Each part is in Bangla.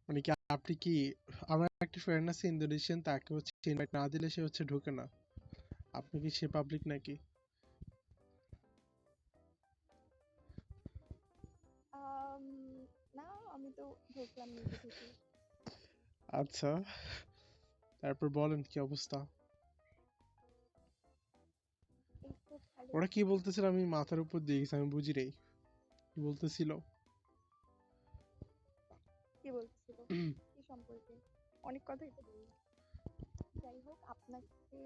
মানে কি আপনি কি, আমার একটা ফ্রেন্ড আছে ইন্দোনেশিয়ান, তাকে হচ্ছে ইনভাইট না দিলে সে হচ্ছে ঢোকে না। আপনি কি সে পাবলিক নাকি? আম, না, আমি তো ঢুকলাম নিজে থেকে। আচ্ছা, তারপর বলেন কি অবস্থা? এই তো ভালো। ওরা কি বলতেছিল আমি মাথার উপর দিয়ে গেছি, আমি বুঝি নাই কি বলতেছিল। কি বলছিল? কি সম্পর্কে? অনেক কথাই তো বললো। যাই হোক, আপনাকে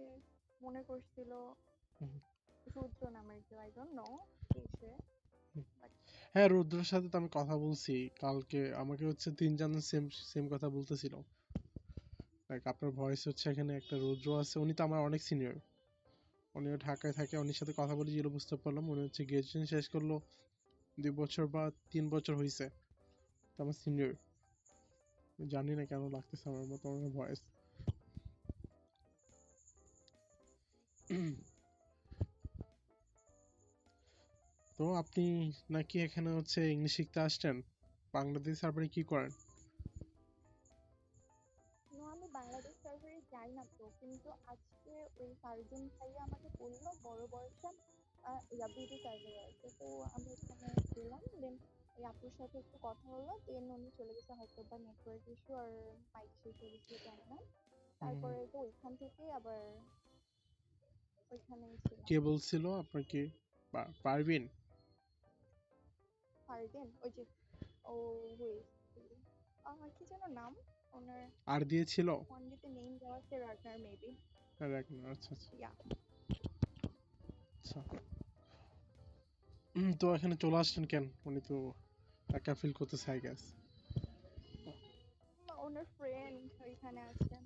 মনে করছিল রুদ্র নামের কেউ, I don't know K say, but হ্যাঁ, রুদ্রের সাথে তো আমি কথা বলছি কালকে, আমাকে হচ্ছে তিনজন সেম সেম কথা বলতেছিল। লাইক আপনার ভয়েস হচ্ছে এখানে একটা রুদ্র আছে, উনি তো আমার অনেক সিনিয়র, উনিও ঢাকায় থাকে, উনির সাথে কথা বলে যেগুলো বুঝতে পারলাম উনি হচ্ছে গ্রাজুয়েশন শেষ করলো 2 বছর বা 3 বছর হয়েছে, তো আমার সিনিয়র। জানি না কেন লাগতেছে আমার মতো আমার ভয়েস। তো আপনি নাকি এখানে হচ্ছে ইংলিশ শিখতে আসছেন, বাংলাদেশ সার্ভারে কি করেন? নো, আমি বাংলাদেশ সার্ভারে যাই না তো, কিন্তু আজকে ওই ফারদিন ভাইয়া আমাকে বললো বড় বয়সে বিউটি সার্ভারে আছে, তো আমি ওখানে গেলাম। দেন ওই আপুর সাথে একটু কথা হলো, দেন উনি চলে গেছে, হয়তো বা নেটওয়ার্ক ইস্যু আর মাইক শেষ হয়ে গেছিল, জানি না। হুম, তারপরে তো ওইখান থেকে আবার ওইখানেই ছিলাম। কে বলছিল আপনাকে? পারবিন? ফারদিন, ওই যে, ও ওয়েট, কি যেন নাম ওনার, আর দিয়েছিল? ফন্ডিতে নেম দেওয়া আছে রাগনার মেবি। আচ্ছা আচ্ছা ইয়া। আচ্ছা। তো এখানে চলে আসছেন কেন? উনি তো একা ফিল করতেছে আই গেস। ওনার ফ্রেন্ড ওইখানে আছে।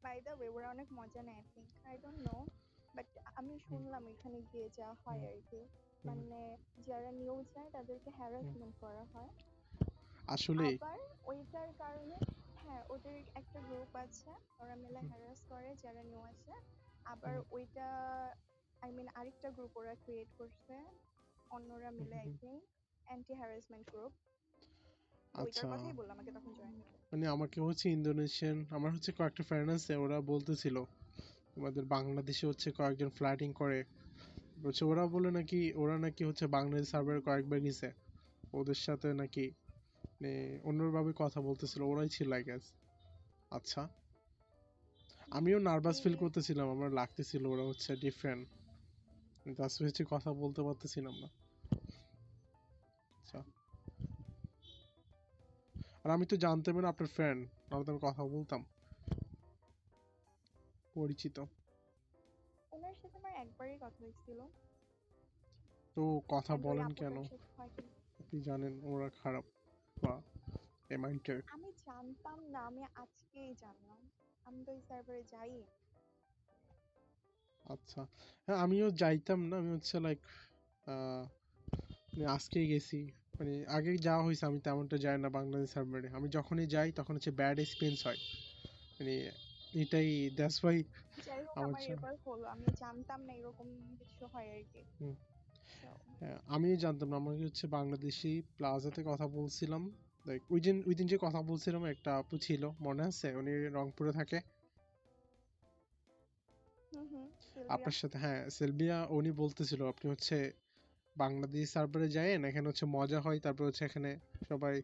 বাই দ্য ওয়ে, ওরা অনেক মজা নেয়, I think, I don't know, but আমি শুনলাম এখানে গিয়ে যা হয় আর কি, মানে যারা নিউ যায় তাদেরকে হ্যারাসমেন্ট করা হয়। আসলেই? আবার ওইটার কারণে, হ্যাঁ, ওদের একটা গ্রুপ আছে, ওরা মিলে হ্যারাস করে যারা নিউ আসে। আবার ওইটা, আই মিন আরেকটা গ্রুপ ওরা ক্রিয়েট করছে অন্যরা মিলে, I think anti harassment group. তো ওইটার আচ্ছা, কথাই বললাম, আমাকে তখন জয়েন হতে। মানে আমাকে হচ্ছে ইন্দোনেশিয়ান, আমার হচ্ছে কয়েকটা ফ্রেন্ড আছে, ওরা বলতেছিল আমাদের বাংলাদেশে হচ্ছে কয়েকজন ফ্লার্টিং করে, বলছে ওরা বলে নাকি ওরা নাকি হচ্ছে বাংলাদেশ সার্ভারে কয়েকবার গেছে, ওদের সাথে নাকি মানে অন্যভাবে কথা বলতেছিল, ওরাই ছিল আই গেস। আচ্ছা, আমিও নার্ভাস ফিল কি? করতেছিলাম, আমার লাগতেছিল ওরা হচ্ছে ডিফারেন্ট, কিন্তু আসলে হচ্ছে কথা বলতে পারতেছিলাম না। আচ্ছা, আর আমি তো জানতাম না আপনার ফ্রেন্ড, নাহলে তো আমি কথা বলতাম, পরিচিত। ওনার সাথে আমার একবারই কথা হয়েছিল, তো কথা অ্যান্ড ওই বলেন কেন? আপুটার সাথে হয়নি। আপনি জানেন ওরা খারাপ বা এমাইন্টার। আমি জানতাম না, আমি আজকেই জানলাম, আমি তো এই সার্ভারে যাই। আচ্ছা, হ্যাঁ আমিও যাইতাম না, আমি হচ্ছে লাইক মানে আজকেই গেছি, মানে আগে যাওয়া হয়েছে, আমি তেমনটা যাই না বাংলাদেশ সার্ভারে, আমি যখনই যাই তখন হচ্ছে ব্যাড এক্সপিরিয়েন্স হয়, মানে এটাই, দ্যাটস ওয়াই যাই হোক, আমার আমার এবার হলো, আমি জানতাম না এরকম কিছু হয় আর কি। হুম, So, হ্যাঁ, আমিও জানতাম না, আমাকে হচ্ছে বাংলাদেশি প্লাজাতে কথা বলছিলাম, লাইক ওই দিন যে কথা বলছিলাম একটা আপু ছিল মনে আছে, উনি রংপুরে থাকে, হুম হুম, সিলভিয়া। আপনার সাথে, হ্যাঁ সেলবিয়া, উনি বলতেছিল আপনি হচ্ছে বাংলাদেশ সার্ভারে যায়েন, এখানে হচ্ছে মজা হয়, তারপর হচ্ছে এখানে সবাই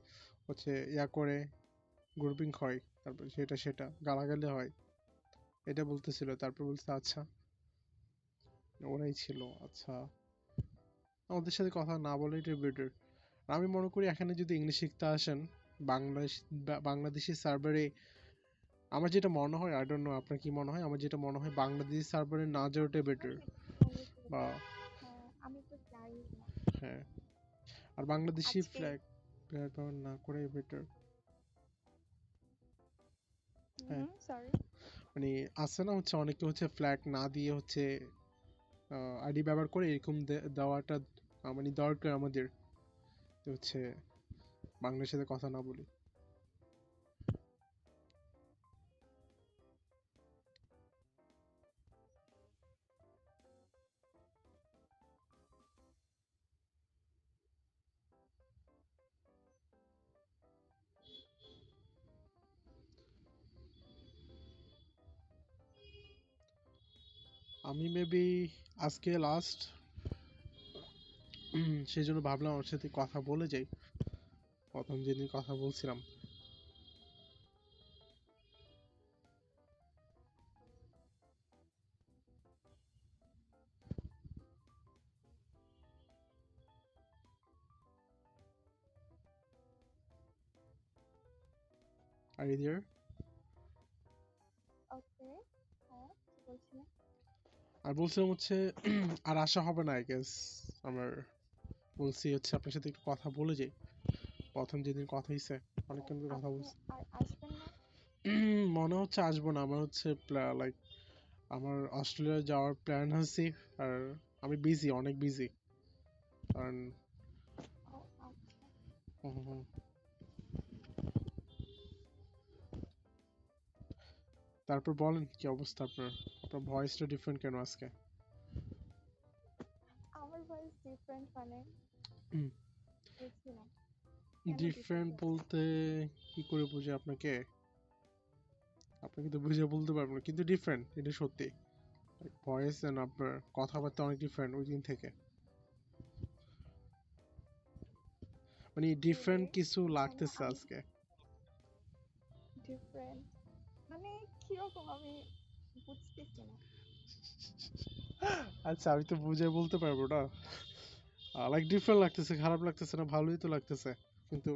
হচ্ছে ইয়া করে, গ্রুপিং হয়, তারপর সেটা সেটা গালাগালি হয়, এটা বলতেছিল, তারপর বলছে আচ্ছা ওরাই ছিল। আচ্ছা, আমাদের সাথে কথা না বলাই বেটার। আমি মনে করি এখানে যদি ইংলিশ শিখতে আসেন বাংলাদেশ বাংলাদেশি সার্ভারে, আমার যেটা মনে হয়, আই ডোন্ট নো আপনার কি মনে হয়, আমার যেটা মনে হয় বাংলাদেশি সার্ভারে না যাওয়াটাই আমি বেটার। সেটাই মনে বা করি। হ্যাঁ, আমি তো যাই না হ্যাঁ, আর বাংলাদেশি আজকে। ফ্ল্যাগ ব্যবহার না করাই বেটার। হ্যাঁ, হুম, সরি। মানে আছে না হচ্ছে অনেকে হচ্ছে ফ্ল্যাগ না দিয়ে হচ্ছে আইডি ব্যবহার করে, এরকম দেওয়াটা মানে দরকার আমাদের, তো হচ্ছে বাংলার সাথে কথা না বলি। আমি মেবি আজকে লাস্ট, সেই জন্য ভাবলাম আমার সাথে কথা বলে যাই, প্রথম যেদিন কথা বলছিলাম। আর ইদার ওকে। হ্যাঁ, কি বলছিলেন? আর বলছিলাম হচ্ছে আর আশা হবে না আই গেস। আমার বলছি হচ্ছে আপনার সাথে একটু কথা বলে যাই, প্রথম যেদিন কথা হইছে ও, অনেকক্ষণ ধরে কথা আপনি বলছি। আর আসবেন না? মনে হচ্ছে আসবো না, আমার হচ্ছে লাইক আমার অস্ট্রেলিয়া যাওয়ার প্ল্যান আছে। আর আমি বিজি, অনেক বিজি, কারণ ও আচ্ছা। হুম, হুম, হুম। তারপর বলেন কি অবস্থা আপনার? আপনার ভয়েসটা ডিফারেন্ট কেন আজকে? আমার ভয়েস ডিফারেন্ট মানে বুঝছি না কেন ডিফারেন্ট ডিফারেন্ট। বলতে কি করে বুঝে আপনাকে? আপনাকে তো বুঝে বলতে পারবো না, কিন্তু ডিফারেন্ট, এটা সত্যি। ভয়েস এন্ড আপনার কথাবার্তা অনেক ডিফারেন্ট ওই দিন থেকে, মানে মেবি ডিফারেন্ট কিছু মানে লাগতেছে আমি আজকে। ডিফারেন্ট মানে কিরকম আমি বুঝতেছি না। আচ্ছা, আমি তো বুঝে বলতে পারবো না। লাইক ডিফারেন্ট লাগতেছে, খারাপ লাগতেছে না, ভালোই তো লাগতেছে, কিন্তু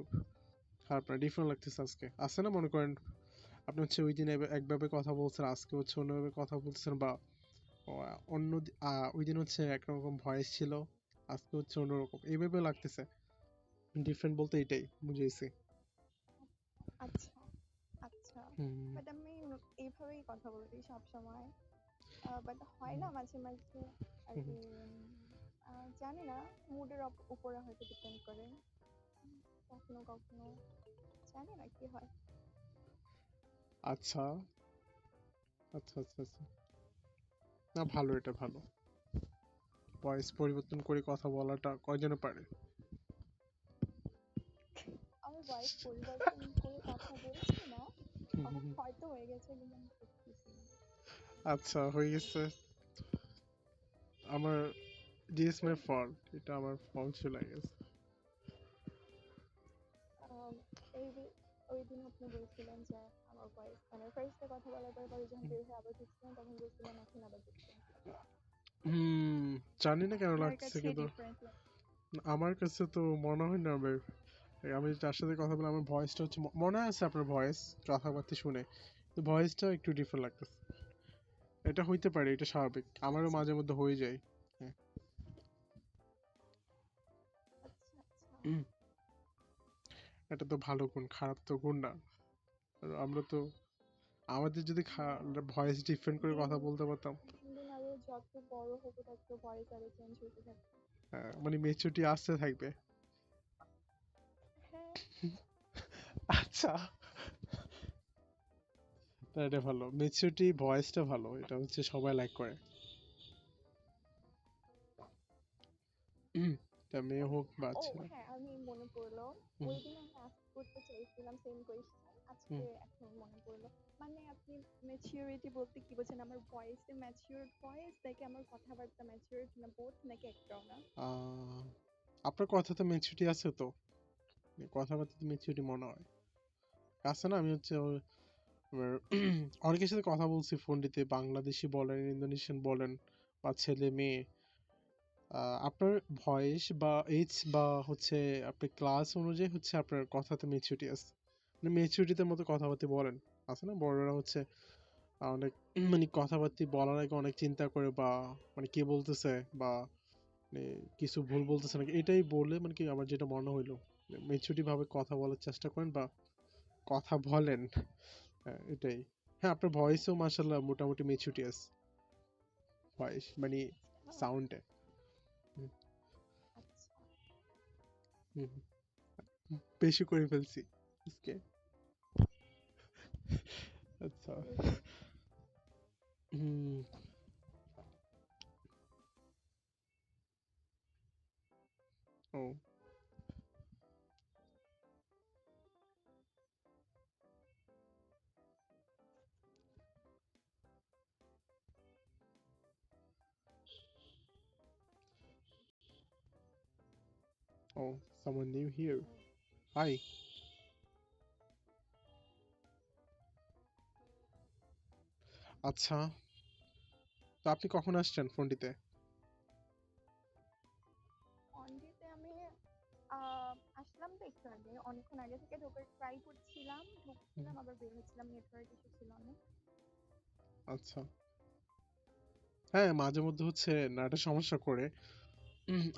খারাপ না, ডিফারেন্ট লাগতেছে আজকে। আছে না, মনে করেন আপনি হচ্ছে ওই দিন একভাবে কথা বলছেন, আজকে হচ্ছে অন্যভাবে কথা বলছেন, বা ওই দিন হচ্ছে একরকম ভয়েস ছিল, আজকে হচ্ছে অন্যরকম, এইভাবে লাগতেছে। ডিফারেন্ট বলতে এটাই বুঝেছি। আচ্ছা আচ্ছা। হুম, বাট আমি এইভাবেই কথা বলি সব সময়। বাট হয় হুম, না মাঝে মাঝে আর হুম, কি। জানি না, মুডের উপরে হয়তো ডিপেন্ড করে। কখনো কখনো জানি না কি হয়। আচ্ছা আচ্ছা আচ্ছা আচ্ছা। না, ভালো, এটা ভালো। ভয়েস পরিবর্তন করে কথা বলাটা কয়জনে পারে? আমি ভয়েস পরিবর্তন করে কথা বলছি না। হুম, হুম, হুম। হয়তো হয়ে গেছে কিন্তু আমি বুঝতেছি না। আচ্ছা, হয়ে গেছে। আমার দিস মাই ফল্ট, এটা আমার ফল্ট ছিল আই গেস। আম, এই যে ওই দিন আপনি বলছিলেন যে আমার ভয়েস মানে ফার্স্টে কথা বলার পরে পরে যখন বের হয়ে আবার ঢুকছিলেন তখন বলছিলেন এখন আবার ঢুকছেন। হুম, জানি না কেন আমার লাগতেছে, কাছে কিন্তু ডিফারেন্স লাগে। আমার কাছে তো মনে হয় না আমার, আমি যার সাথে কথা বলে আমার ভয়েসটা হচ্ছে মনে আছে আপনার ভয়েস, কথাবার্তা শুনে, তো ভয়েসটা একটু ডিফারেন্ট লাগতেছে। এটা হইতে পারে, এটা স্বাভাবিক, আমারও আচ্ছা মাঝে মধ্যে হয়ে যায়। হ্যাঁ। আচ্ছা আচ্ছা। উম, এটা তো ভালো গুণ, খারাপ তো গুণ না। আর আমরা তো আমাদের যদি হ্যাঁ, ভয়েস ডিফারেন্ট করে দিন কথা বলতে পারতাম, দিন দিন আরো যত বড় হবে তত ভয়েস আরো চেঞ্জ হতে থাকবে। মানে মেচুরিটি আসতে থাকবে। হ্যাঁ। আচ্ছা, তা এটা ভালো, মেচুরিটি ভয়েসটা ভালো, এটা হচ্ছে সবাই লাইক করে। তা মেয়ে ওই হোক বা ও ছেলে। হ্যাঁ, আমি মনে পড়লো। হুম, ওই দিন আমি আস্ক করতে চাইছিলাম সেম কোয়েশ্চেন, হুম। আজকে এখন মনে পড়লো। মানে আপনি ম্যাচিউরিটি বলতে কি বোঝেন? আমার ভয়েসে ম্যাচিউরড ভয়েস নাকি আমার কথাবার্তা ম্যাচিউরড না বোথ নাকি একটাও না? আহ, আপনার কথাতে মেচুরিটি আছে তো, কথাবার্তা মেচুরিটি মনে হয় আছে না। আমি হচ্ছে আমার অনেকের সাথে কথা বলছি ফোনটিতে, বাংলাদেশি বলেন, ইন্দোনেশিয়ান বলেন, বা ছেলে মেয়ে, আপনার ভয়েস বা এজ বা হচ্ছে আপনার ক্লাস অনুযায়ী হচ্ছে আপনার কথাতে মেচুরিটি আছে, মানে মেচুরিটিতে মতো কথাবার্তা বলেন। আছে না, বড়রা হচ্ছে অনেক মানে কথাবার্তা বলার আগে অনেক চিন্তা করে, বা মানে কে বলতেছে, বা মানে কিছু ভুল বলতেছে নাকি, এটাই বলে মানে কি আমার যেটা মনে হইলো, মেচুরিটি ভাবে কথা বলার চেষ্টা করেন বা কথা বলেন। হ্যাঁ, এটাই। হ্যাঁ, আপনার ভয়েসেও মাশাআল্লাহ মোটামুটি মেচুরিটি আছে, ভয়েস মানে আহ, সাউন্ডে। হুম, আচ্ছা। হুম, হুম। বেশি করে ফেলছি আজকে। আচ্ছা। Maybe। Hmm. O, Oh, someone new here. Oh, Hi. আচ্ছা, তো আপনি কখন আসছেন ফোনটিতে? অনডিতে আমি আসলাম তো একটু আগে, অনেকক্ষণ আগে থেকে ঢোকার ট্রাই করছিলাম, হুম, ঢুকছিলাম আবার বের হচ্ছিলাম, নেটওয়ার্ক ইস্যু ছিল অনেক। আচ্ছা। হ্যাঁ, মাঝে মধ্যে হচ্ছে নেটের সমস্যা করে।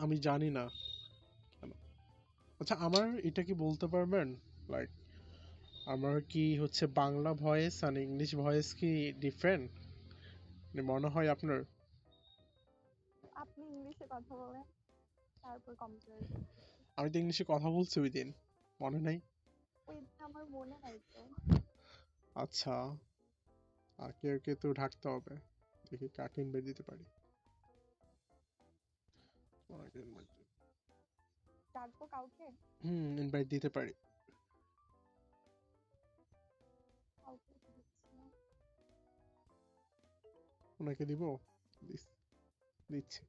আমি জানি না কেন। আচ্ছা, আমার এটা কি বলতে পারবেন? লাইক আমার কি হচ্ছে বাংলা ভয়েস আর ইংলিশ ভয়েস কি ডিফারেন্ট? মনে হয় আপনার? আপনি ইংলিশে কথা বলেন, তারপর কম্পেয়ার করতেছি। আমি তো ইংলিশে কথা বলছি ওই দিন, মনে নাই? ওই দিন আমার মনে নাই তো। আচ্ছা, আর কেউ কেউ তো ঢাকতে হবে। দেখি কাকে ইনভাইট দিতে পারি। ডাকবো কাউকে? ইনভাইট দিতে পারি। কাউকে তো দিচ্ছি না। ওনাকে দিব? দিচ্ছি।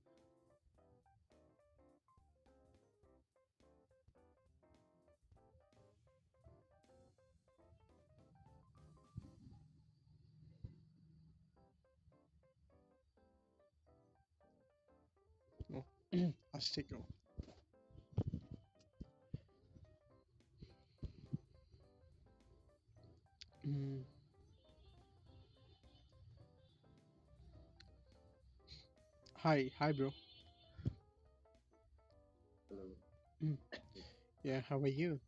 ও, আসছে কেউ। হুম, hi bro. Hello, Mm, yeah, how are you?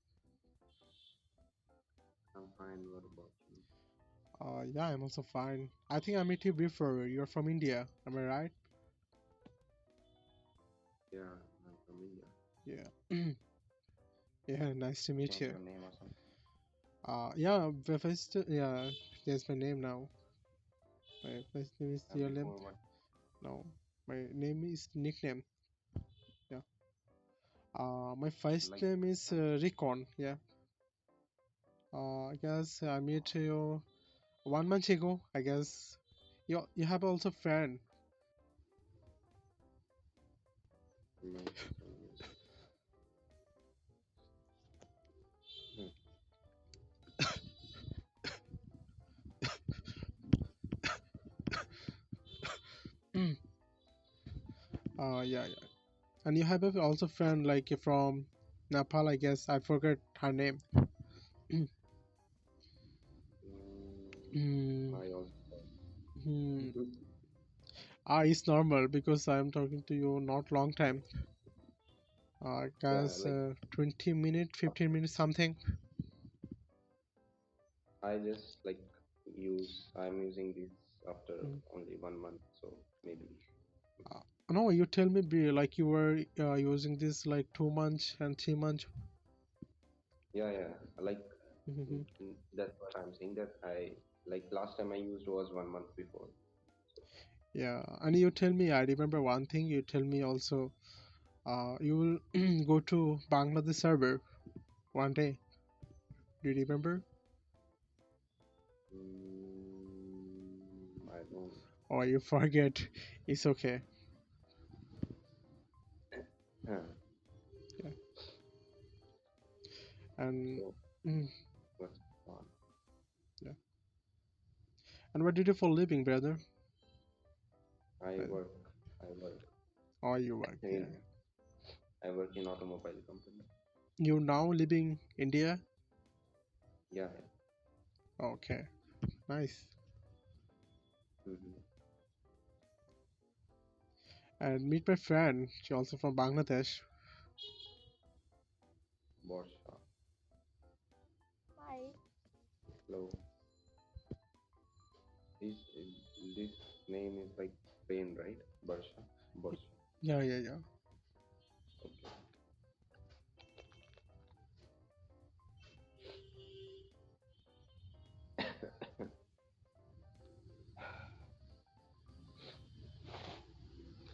I'm fine. What about you? Yeah, I'm also fine. I think I met you before. You're from India, am I right? Yeah, I'm from India. Yeah. Yeah, nice to meet Change you. your name or something? Yeah, the first, yeah, there's my name now. My first name is CLM. Before what? No, my name is nickname. Yeah. My first Like, name is Recon. Yeah. I guess I met you 1 month ago. I guess you have also friend. no, something else. Hmm. Yeah, yeah. And you have a also friend like from Nepal, I guess. I forgot her name. Hmm. I also. Hmm. It's normal because I'm talking to you not long time. Yeah, Guys, like 20 minutes, 15 minutes, something. I just like I'm using this after Mm. only 1 month, so maybe. No, you tell me, like you were using this like 2 months and 3 months. Yeah, yeah. Like Mhm. that's what I'm saying. That I like last time I used was 1 month before. Yeah, and you tell me, I remember one thing. You tell me also, you will go to Bangladesh server one day. Do you remember? I don't. Or you forget? It's okay. Huh. Yeah. And So mm, what's on? yeah. And what do you do for living, brother? I Uh, work. I work. Or you work? Yeah. In, I work in automobile company. You now living India? Yeah. Okay, nice. Mm-hmm. And meet my friend. She also from Bangladesh. Borsha. Hi. Hello. This name is like pain, right? Borsha. Borsha. Yeah, yeah, yeah. Okay.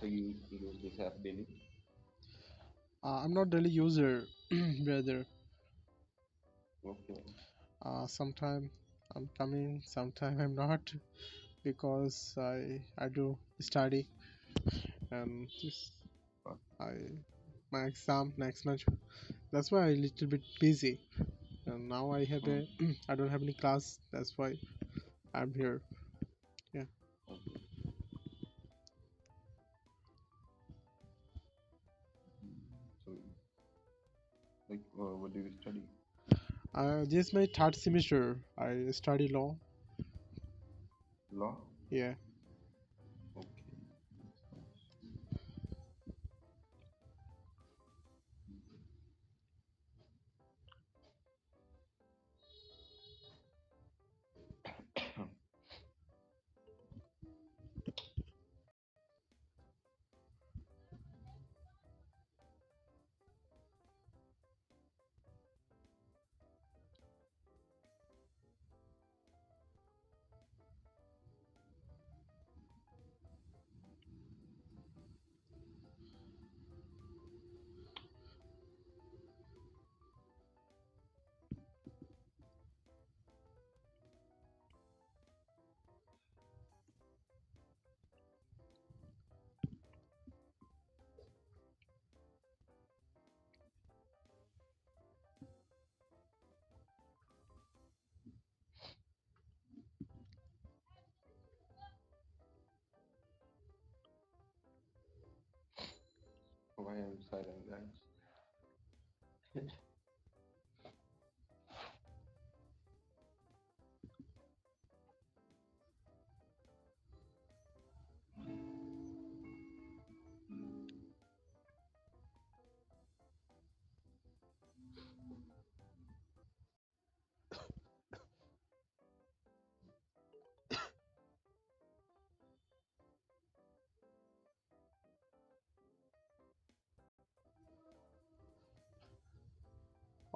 So you use this app daily? I'm not really user, brother. Okay. Sometime I'm coming, sometime I'm not, because I do study and this I my exam next month. That's why I'm a little bit busy. And now I have a I don't have any class. That's why I'm here. Yeah. Okay. So, like, what do you study? This is my third semester. I study law. Law? Yeah. Okay. Why I'm silent, guys?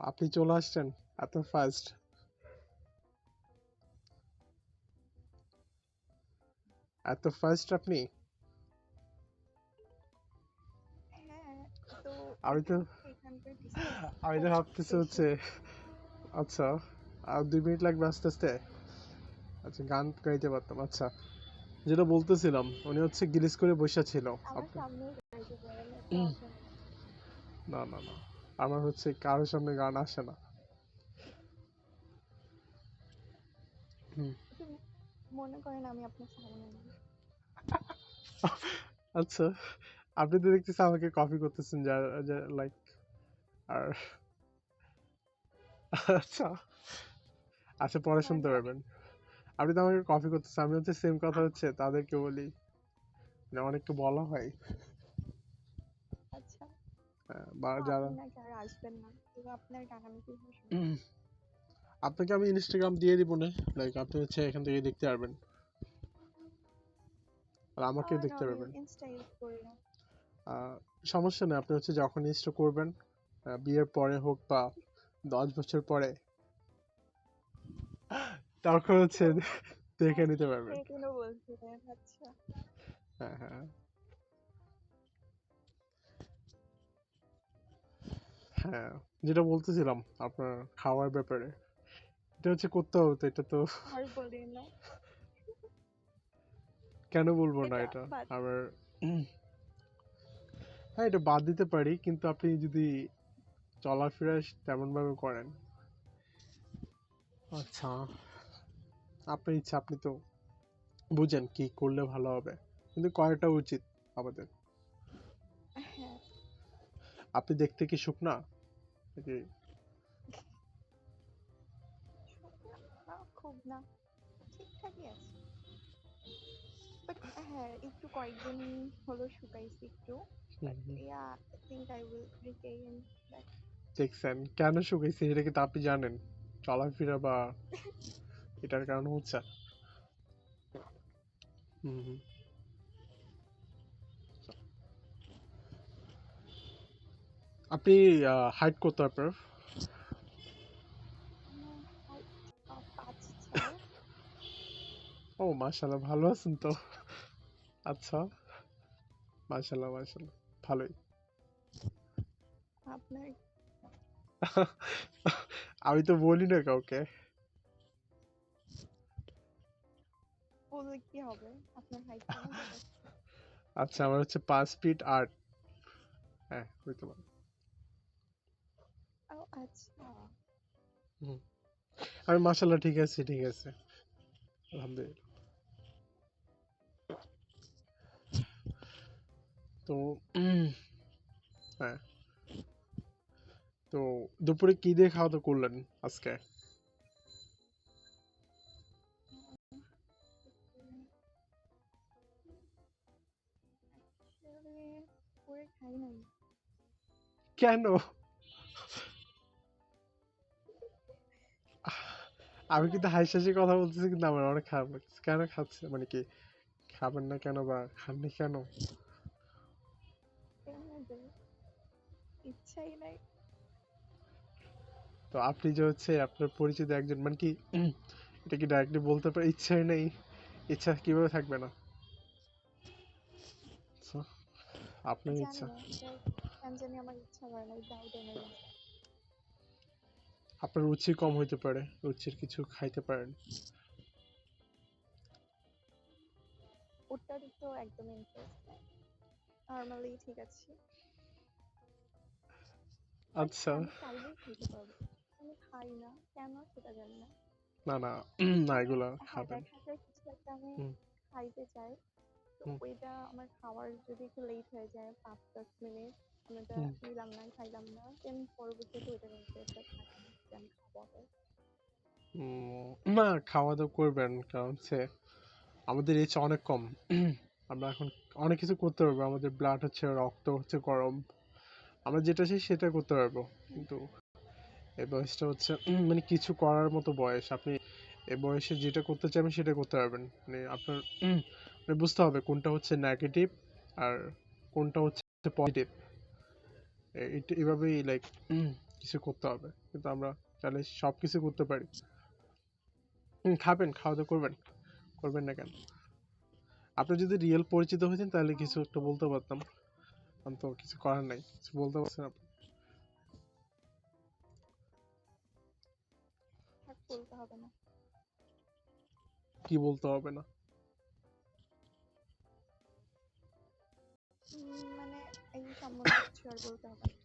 আপনি চলে আসছেন এত ফাস্ট। এত ফাস্ট আপনি? হ্যাঁ, তো আমি এটা তো হচ্ছে এখানকার ডিসকাস আমি তো ভাবতেছি শেষ হচ্ছে আচ্ছা আর 2 মিনিট লাগবে আস্তে আস্তে। আচ্ছা গান গাইতে পারতাম। আচ্ছা যেটা বলতেছিলাম উনি হচ্ছে গিলিস করে বসে ছিল। আমার আপনি সামনেও গাইতে পারেন, এত আসে না। না না না আমার হচ্ছে কারোর সামনে গান আসে না। হুম। একটু মনে করেন আমি আপনার সামনে নেই। আচ্ছা আপনি তো দেখতেছি আমাকে কপি করতেছেন যা লাইক আর আচ্ছা আচ্ছা পরে শুনতে মানে পারবেন। আপনি তো আমাকে কপি করতেছেন, আমি হচ্ছে সেম কথা হচ্ছে তাদেরকে বলি, মানে অনেককে বলা হয় আচ্ছা, বা তো যারা আপনি নাকি আর আসবেন না, তো আপনার গান আমি কিভাবে শুনবো? আপনাকে আমি ইনস্টাগ্রাম দিয়ে দিব না, লাইক আপনি হচ্ছে এখান থেকে দেখতে পারবেন আর আমাকে নো, দেখতে আমি পারবেন। ইনস্টা ইউজ করি না। সমস্যা নেই, আপনি হচ্ছে যখন ইনস্টা করবেন বিয়ের পরে হোক বা 10 বছর পরে তখন হচ্ছে ও দেখে নিতে পারবেন। সেদিনও বলছিলেন, আচ্ছা। হ্যাঁ হ্যাঁ হ্যাঁ যেটা বলতেছিলাম আপনার খাওয়ার ব্যাপারে, এটা হচ্ছে করতে হবে তো, এটা তো আর বলি না, কেন বলবো না এটা এটা বাদ। আবার। হ্যাঁ এটা বাদ দিতে পারি, কিন্তু আপনি যদি চলাফেরা তেমন ভাবে করেন, আচ্ছা আপনার ইচ্ছা, আপনি তো বুঝেন কি করলে ভালো হবে, কিন্তু করাটা উচিত আমাদের। হ্যাঁ, আপনি দেখতে কি শুকনা নাকি? শুকনা না, খুব না, ঠিকঠাকই আছে। বাট হ্যাঁ, একটু কয়েকদিন হলো শুকাইছি একটু। Hmm, but hmm. Yeah, I think I will regain that. দেখছেন কেন শুকাইছে, এটা কিন্তু আপনি জানেন চলাফেরা বা এটার কারণ হচ্ছে। হুম, হুম। আপনি হাইট কত আপনার? আমার হাইট 5'6". ও মাশাআল্লাহ, ভালো আছেন তো। আচ্ছা মাশাআল্লাহ মাশাআল্লাহ, ভালোই। আপনার আমি তো বলি না কাউকে। বললে কি হবে? আপনার হাইট কেন জিজ্ঞেস? আচ্ছা আমার হচ্ছে 5 ফিট 8। হ্যাঁ হইতে পারে। ও আচ্ছা। হুম। আমি মাশাআল্লাহ ঠিক আছে, ঠিক আছে, আলহামদুলিল্লাহ। তো হ্যাঁ, তো দুপুরে কি দিয়ে খাওয়া দাওয়া করলেন আজকে? অ্যাকচুয়ালি করে খাই নাই। কেন? আমি কিন্তু হাসি কথা বলতেছি, কিন্তু আমার অনেক খারাপ লাগছে। কেন খাচ্ছে, মানে কি খাবেন না কেন বা খাননি কেন? কেন যে ইচ্ছাই নাই। তো আপনি যে হচ্ছে আপনার পরিচিত একজন, মানে কি এটা কি ডাইরেক্টলি বলতে পারে ইচ্ছাই নেই? ইচ্ছা কিভাবে থাকবে না? So, আপনার জানি ইচ্ছা। না কেন জানি আমার ইচ্ছা করে না, ডাউটের মধ্যে আছে। আপনার রুচি কম হইতে পারে, রুচির কিছু খাইতে পারেন। অত্যাধিক একদম ইন্টারেস্ট নেই, নর্মালি ঠিক আছে, বাট আচ্ছা। আমি চাইলেই খেতে পারবো। আমি খাই না কেন সেটা জানি না। না না, না মানে এগুলা হ্যাঁ, খাবেন। দেখা যায় কিছু একটা আমি হুম, খাইতে চাই, তো হুম, ওইটা আমার খাওয়ার যদি একটু লেট হয়ে যায়, 5-10 মিনিট আমি ওটা হুম, নিলাম না, খাইলাম না, দেন পরবর্তীতে ওইটার ইন্টারেস্টটা থাকে না যে আমি খাবো আবার। না খাওয়া দাওয়া করবেন, কারণ হচ্ছে আমাদের এজ অনেক কম। আমরা এখন অনেক কিছু করতে পারবো, আমাদের ব্লাড হচ্ছে, রক্ত হচ্ছে গরম, আমরা যেটা চাই সেটা করতে পারবো। হুম, কিন্তু এই বয়সটা হচ্ছে মানে কিছু করার মতো বয়স। আপনি এই বয়সে যেটা করতে চাইবেন সেটা করতে পারবেন। মানে আপনার মানে বুঝতে হবে কোনটা হচ্ছে নেগেটিভ আর কোনটা হচ্ছে পজিটিভ। এভাবেই লাইক কিছু করতে হবে, কিন্তু আমরা চাইলে সব কিছু করতে পারি। খাবেন, খাওয়া দাওয়া করবেন, করবেন না কেন? আপনি যদি রিয়েল পরিচিত হইতেন তাহলে হ্যাঁ কিছু একটা করবো। বলতে পারতাম। আমি তো কিছু করার নাই, কিছু বলতে পারছেন আপনি। থাক, বলতে হবে না। কি বলতে হবে না? মানে এই সম্বন্ধে কিছু আর বলতে হবে না।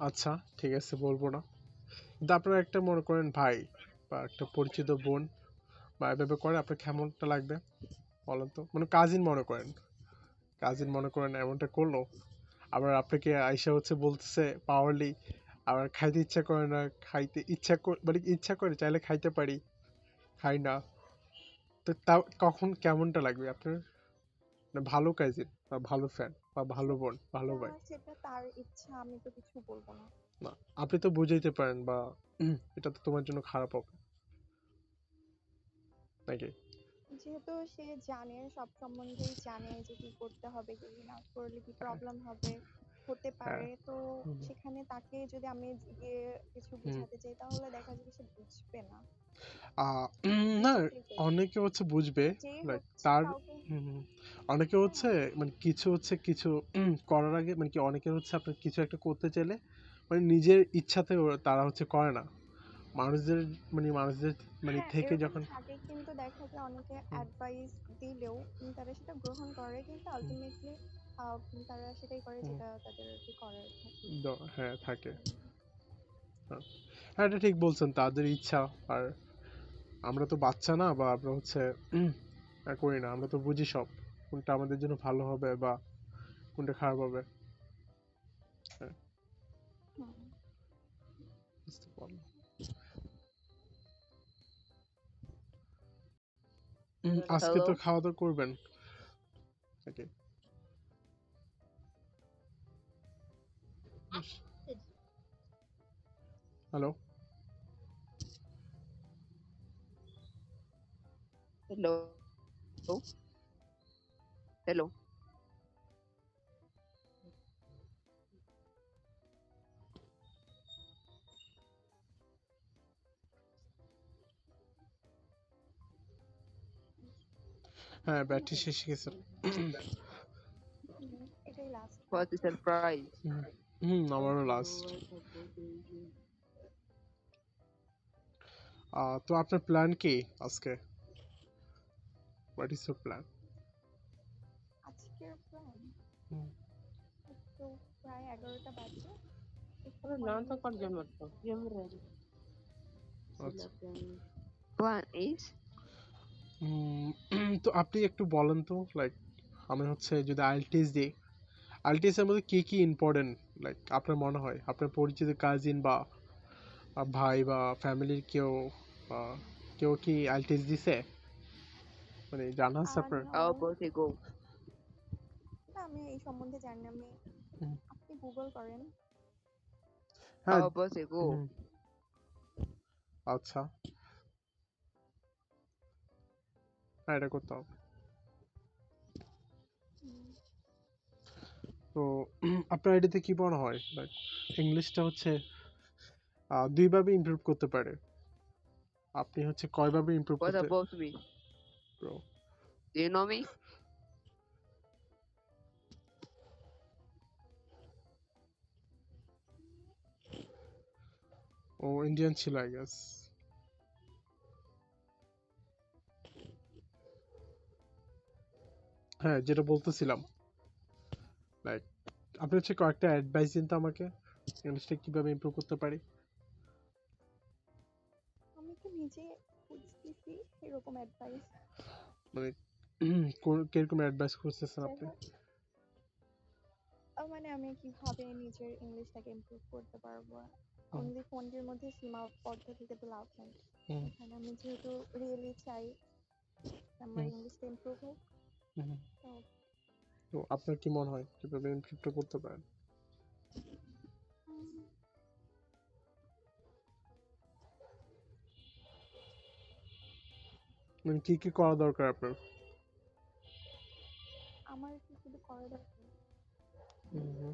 আচ্ছা, ঠিক আছে, বলবো না। কিন্তু আপনারা একটা মনে করেন ভাই বা একটা পরিচিত বোন বা এভাবে করে আপনার কেমনটা লাগবে বলেন তো? মানে কাজিন মনে করেন, কাজিন মনে করেন এমনটা করলো, আবার আপনাকে আইসা হচ্ছে বলতেছে পাওয়ারলি, আবার খাইতে ইচ্ছা করে না, খাইতে ইচ্ছা মানে ইচ্ছা করে চাইলে খাইতে পারি, খাই না, তো তাও কখন কেমনটা লাগবে আপনার? মানে ভালো কাজিন বা ভালো ফ্রেন্ড বা ভালো বোন, ভালো সেটা ভাই। সেটা তার ইচ্ছা, আমি তো কিছু বলবো না। না, আপনি তো বুঝাইতে পারেন বা এটা তো তোমার জন্য খারাপ হবে নাকি? যেহেতু সে জানে, সব সম্বন্ধেই জানে যে কি করতে হবে, কি না করলে কি প্রবলেম হবে, হতে হ্যাঁ। পারে, তো হুম, সেখানে তাকে যদি আমি গিয়ে কিছু হুম। বুঝাতে চাই তাহলে দেখা যাবে সে বুঝবে না। না, আমি ফিল করি অনেকে হচ্ছে বুঝবে, যে লাইক হচ্ছে তার কাউকে। অনেকে হ্যাঁ, হচ্ছে মানে কিছু করার আগে, মানে কি অনেকে হচ্ছে আপনার কিছু একটা করতে চাইলে মানে নিজের ইচ্ছাতে তারা হচ্ছে করে না। মানুষদের মানুষদের মানে হ্যাঁ, থেকে এরকম যখন থাকে, কিন্তু দেখা যায় অনেকে হুম, অ্যাডভাইস দিলেও তারা সেটা গ্রহণ করে, কিন্তু হুম, আলটিমেটলি তারা সেটাই করে হুম, যেটা তাদের আর কি করার থাকে। হ্যাঁ থাকে। উম, হ্যাঁ, হ্যাঁ, এটা ঠিক বলছেন, তাদের ইচ্ছা। আর আমরা তো বাচ্চা না, বা আমরা হচ্ছে করি না, আমরা তো বুঝি সব কোনটা আমাদের জন্য ভালো হবে বা কোনটা খারাপ হবে। হ্যাঁ, হুম। বুঝতে পারলাম। আজকে তো Hello, খাওয়া দাওয়া করবেন নাকি? হ্যালো। hello, hello. হ্যাঁ, ব্যাটারি শেষ হয়ে গেছে। এটাই লাস্ট What a আচ্ছা। surprise. আমারও লাস্ট। তো আপনার প্ল্যান কি আজকে? What is your plan? আজকের প্ল্যান হুম, তো প্রায় 11টা বাজে, একটু Pero phone no use tocar yo করে muerto. Yo me ready. Si আচ্ছা। la plan. One is তো আপনি একটু বলেন তো, লাইক আমি হচ্ছে যদি আইএলটিএস দিই, আইএলটিএস এর মধ্যে কি কি ইম্পর্টেন্ট, লাইক আপনার মনে হয় আপনার পরিচিত কাজিন বা ভাই বা ফ্যামিলির কেউ আহ, কেউ কি আইএলটিএস দিছে, মানে জানা আছে আপনার? No, our birthday go. না আমি এই সম্বন্ধে জানি না। আমি হুম, আপনি গুগল করেন। হ্যাঁ। Our birthday go. হুম, আচ্ছা, হ্যাঁ এটা করতে হবে। হুম, তো আপনার আইডিতে কি মনে হয়, লাইক ইংলিশটা হচ্ছে দুইভাবে ইমপ্রুভ করতে পারে, আপনি হচ্ছে কয়ভাবে ইমপ্রুভ What করতে? about me? Bro, Do you know me? ও ইন্ডিয়ান ছিল আই গেস। হ্যাঁ, যেটা বলতেছিলাম, লাইক আপনি হচ্ছে কয়েকটা অ্যাডভাইস দিন তো আমাকে, ইংলিশটা কিভাবে ইমপ্রুভ করতে পারি। আমি তো নিজে খুঁজতেছি এরকম অ্যাডভাইস। মানে কিরকম অ্যাডভাইস করতেছেন যাই আপনি? হোক, মানে আমি কিভাবে নিজের ইংলিশটাকে ইমপ্রুভ করতে পারবো, হুম, অনলি ফোনটির মধ্যে সীমাবদ্ধ থেকে তো লাভ নাই। হুম, এখানে আমি যেহেতু রিয়েলি চাই আমার হুম, ইংলিশটা ইমপ্রুভ হোক, হুম। তো তো আপনার কি মনে হয় কিভাবে ইমপ্রুভটা করতে পারেন? উম, মানে কি কি করা দরকার আপনার? আমার কি শুধু করা দরকার, হুম, হুম,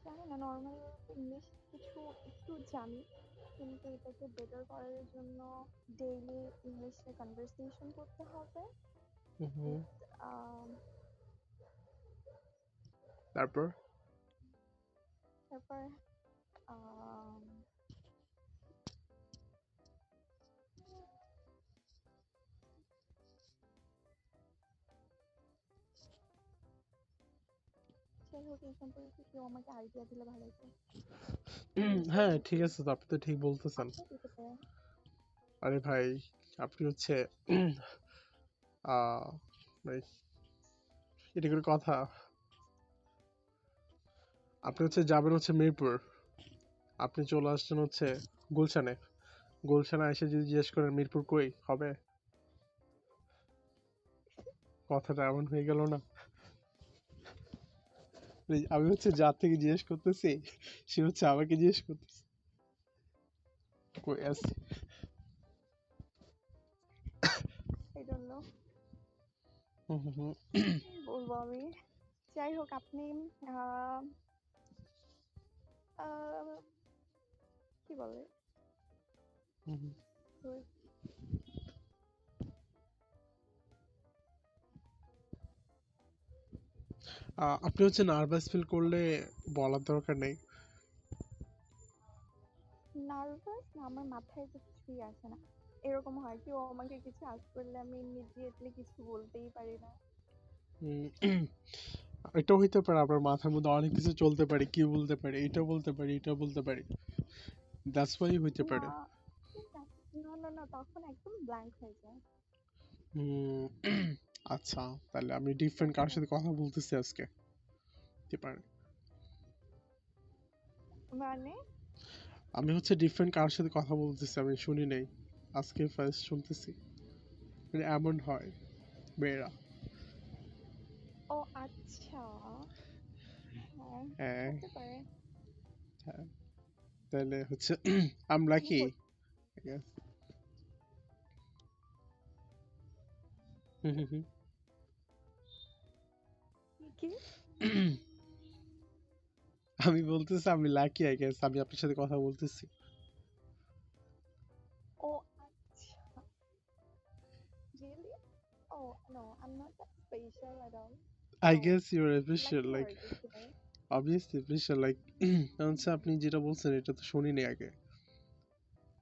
জানি না, নর্মাল ইংলিশ কিছু একটু জানি, কিন্তু এটাকে বেটার করার জন্য ডেইলি ইংলিশে কনভারসেশন করতে হবে হুম, হুম। উইথ তারপর? তারপর আম, যাই হোক এই সম্পর্কে কেউ আমাকে আইডিয়া দিলে ভালো হতো। হ্যাঁ ঠিক আছে, তো আপনি তো ঠিক বলতেছেন। আপনি দিতে পারেন। আরে ভাই, আপনি হচ্ছে আহ ভাই, এটা করে কথা, আপনি হচ্ছে যাবেন হচ্ছে মিরপুর, আপনি চলে আসছেন হচ্ছে গুলশানে, গুলশানে এসে যদি জিজ্ঞেস করেন মিরপুর কই, হবে? কথাটা এমন হয়ে গেল না? এই আমি হচ্ছে যার থেকে জিজ্ঞেস করতেছি, সে হচ্ছে আমাকে জিজ্ঞেস করতেছে কই আছি। আই ডোন্ট নো হুম, হুম, হুম, কি বলবো আমি। যাই হোক আপনি আহ, আহ, কি বলে হুম, হুম। ওই আপনি হচ্ছে নার্ভাস ফিল করলে বলার দরকার নেই। নার্ভাস না, আমার মাথায় তো কিছুই আসে না। এরকম হয় কেউ আমাকে কিছু আজ করলে আমি ইমিডিয়েটলি কিছু বলতেই পারি না। উম, এটাও হইতে পারে আপনার মাথার মধ্যে অনেক কিছু চলতে পারে, কি বলতে পারে, এটা বলতে পারি, এটা বলতে পারি, দ্যাটস ওয়াই হইতে না পারে। না না না, তখন একদম ব্ল্যাঙ্ক হয়ে যায়। উম, আচ্ছা, তাহলে আমি ডিফারেন্ট কারোর সাথে কথা বলতেছি আজকে, হতে পারে। মানে আমি হচ্ছে ডিফারেন্ট কারোর সাথে কথা বলতেছি, আমি শুনি নাই, আজকে ফার্স্ট শুনতেছি, মানে এমন হয় মেয়েরা। ও আচ্ছা, হ্যাঁ হ্যাঁ, হতে পারে। হ্যাঁ, তাহলে হচ্ছে আম কি লাকি। কি আমি বলতেছি আমি লাকি আই গেস, আমি আপনার সাথে কথা বলতেছি। ও আচ্ছা, রিয়েলি? ও no, I am not that special at all. I So guess you're official, lucky like আর কি সেটাই। obviously official, like হচ্ছে আপনি যেটা বলছেন এটা তো শুনিনি আগে,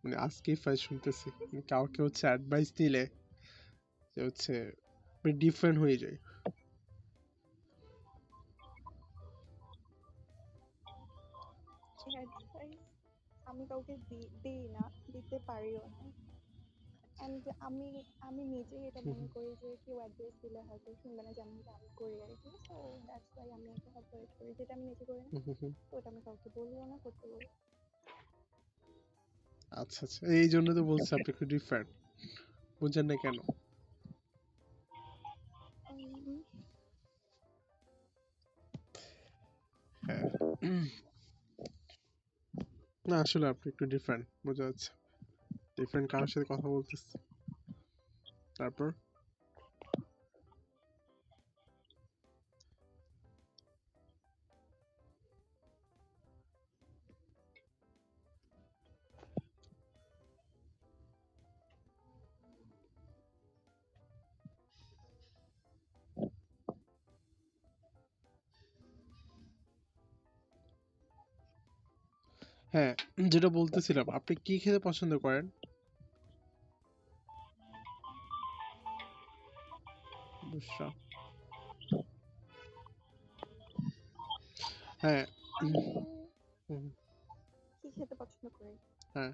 মানে আজকেই ফার্স্ট শুনতেছি। মানে কাউকে হচ্ছে অ্যাডভাইস দিলে যে হচ্ছে ডিফারেন্ট হয়ে যায়। অ্যাডভাইস আমি কাউকে দিই না, দিতে পারিও না। অ্যান্ড আমি আমি নিজেই এটা মনে করি যে কেউ অ্যাডভাইস দিলে হয়তো শুনবে না, যেমনটা আমি করি আর কি। সো দ্যাটস ওয়াই আমি এটা অ্যাভয়েড করি, যেটা আমি নিজে করি না তো ওটা আমি কাউকে বলিও না, করতে বলি। আচ্ছা আচ্ছা, এই জন্য তো বলছি আপনি একটু ডিফারেন্ট, বুঝছেন না কেন? উম, হ্যাঁ না আসলে আপনি একটু ডিফারেন্ট বোঝা যাচ্ছে, ডিফারেন্ট কারোর সাথে কথা বলতেছি। তারপর হ্যাঁ, যেটা বলতেছিলাম, আপনি কি খেতে পছন্দ করেন? বুঝছো? হ্যাঁ আমি হুম, কি খেতে পছন্দ করি? হ্যাঁ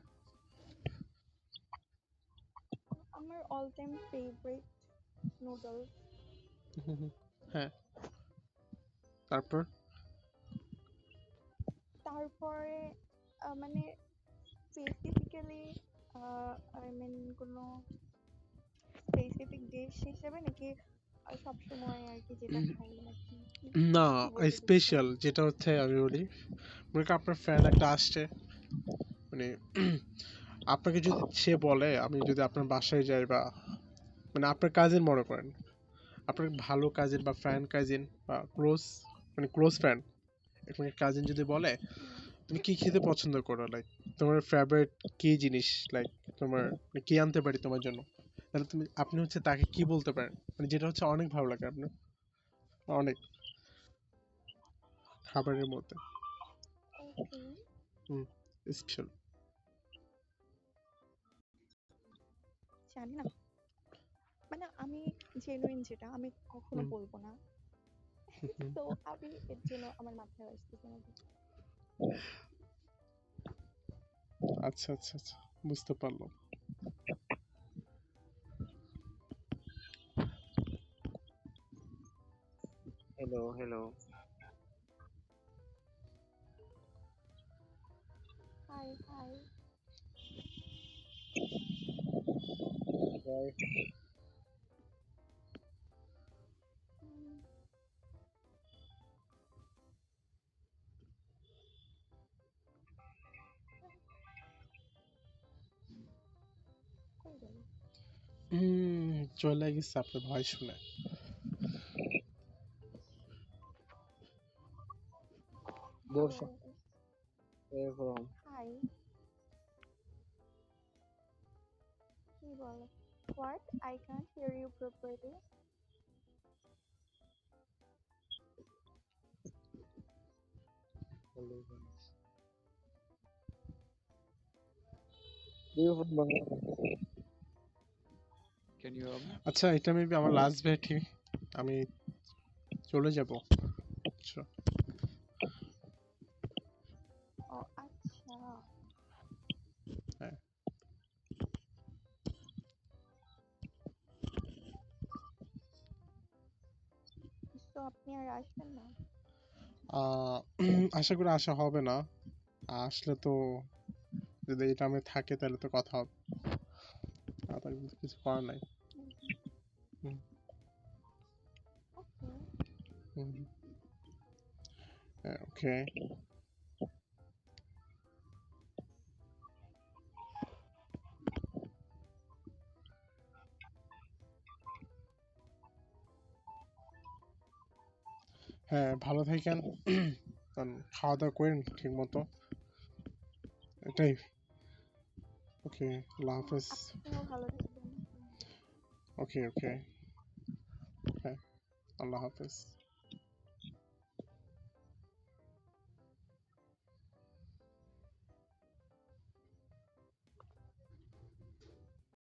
আমার অল টাইম ফেভারিট নুডলস। হ্যাঁ তারপর তারপরে মানে স্পেসিফিক্যালি আই মিন কোনো স্পেসিফিক ডিশ হিসেবে নাকি সবসময় আর কি যেটা খাই নাকি কি না, কি বলতে চাচ্ছেন? স্পেশাল যেটা হচ্ছে আমি বলি, মনে করেন আপনার ফ্রেন্ড একটা আসছে, মানে আপনাকে যদি সে বলে আমি যদি আপনার বাসায় যাই, বা মানে আপনার কাজিন মনে করেন, আপনার ভালো কাজিন বা ফ্রেন্ড কাজিন বা ক্লোজ, মানে ক্লোজ ফ্রেন্ড এখানে কাজিন যদি বলে হুম, তুমি কি খেতে পছন্দ করো, লাইক তোমার ফেভারিট কি জিনিস, লাইক তোমার মানে কি আনতে পারি তোমার জন্য, তাহলে আপনি হচ্ছে তাকে কি বলতে পারেন, মানে যেটা হচ্ছে অনেক ভালো লাগে আপনার, অনেক খাবারের মধ্যে। ওকে। হুম, স্পেশাল। জানি না, মানে আমি জেনুইন যেটা আমি কখনো হুম বলবো না। হুম হুম। তো আমি এর জন্য আমার মাথায় আসতেছে না। আচ্ছা আচ্ছা আচ্ছা, বুঝতে পারলাম। Hello, hello. High high. Guys, কই গেল? চলে গেছে আপনার ভয় শুনে। Borsha, where from? হাই, কি বলো? What? I can't hear you properly. Hello, guys. Do you from Bangladesh? Can you hear me? আচ্ছা, এটা মেবি আমার লাস্ট ব্যাটি, আমি চলে যাব। আচ্ছা, ও আচ্ছা। হ্যাঁ তো আপনি আর আসবেন না? আশা করি আসা হবে না, আসলে তো যদি এটা আমি থাকে তাহলে তো কথা হবে, আর তার কিন্তু কিছু করার নাই। হুম ওকে। হুম ওকে। হ্যাঁ ভালো থাকেন, খাওয়া দাওয়া করেন ঠিক মতো, এটাই। ওকে, আল্লাহ হাফেজ। আপনিও ভালো থাকবেন। ওকে ওকে, হ্যাঁ, আল্লাহ হাফেজ।